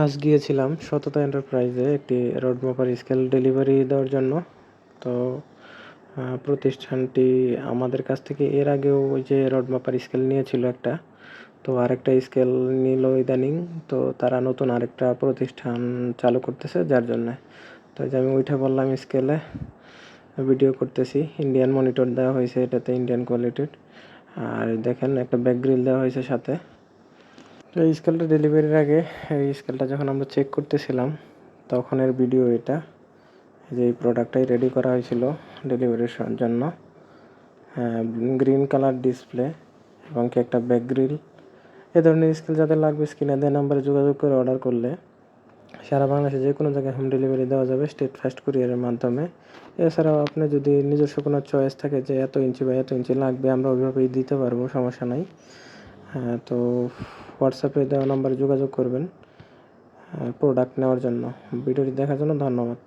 আজ গিয়েছিলাম সততা এন্টারপ্রাইজে একটি রড মাপার স্কেল ডেলিভারি দেওয়ার জন্য। তো প্রতিষ্ঠানটি আমাদের কাছ থেকে এর আগেও ওই যে রড মাপার স্কেল নিয়েছিল একটা, তো আরেকটা স্কেল নিল ইদানিং। তো তারা নতুন আরেকটা প্রতিষ্ঠান চালু করতেছে, যার জন্যে তো যে আমি উঠে বললাম স্কেলে ভিডিও করতেছি। ইন্ডিয়ান মনিটর দেওয়া হয়েছে, এটাতে ইন্ডিয়ান কোয়ালিটির। আর দেখেন একটা ব্যাক গ্রিল দেওয়া হয়েছে সাথে। তো এই স্কেলটা ডেলিভারির আগে, এই স্কেলটা যখন আমরা চেক করতেছিলাম তখনের ভিডিও এটা, যে এই প্রোডাক্টটাই রেডি করা হয়েছিল ডেলিভারির জন্য। গ্রিন কালার ডিসপ্লে এবং কি একটা ব্যাক গ্রিল। এ ধরনের স্কেল যাদের লাগবে স্ক্রিনে দেওয়া নাম্বারে যোগাযোগ করে অর্ডার করলে সারা বাংলাদেশে যে কোনো জায়গায় হোম ডেলিভারি দেওয়া যাবে স্টেট ফাস্ট কুরিয়ারের মাধ্যমে। এছাড়াও আপনি যদি নিজস্ব কোনো চয়েস থাকে যে এত ইঞ্চি বা এত ইঞ্চি লাগবে, আমরা ওইভাবেই দিতে পারবো, সমস্যা নাই। তো হোয়াটসঅ্যাপে দেওয়া নাম্বারে যোগাযোগ করবেন প্রোডাক্ট নেওয়ার জন্য। ভিডিওটি দেখার জন্য ধন্যবাদ।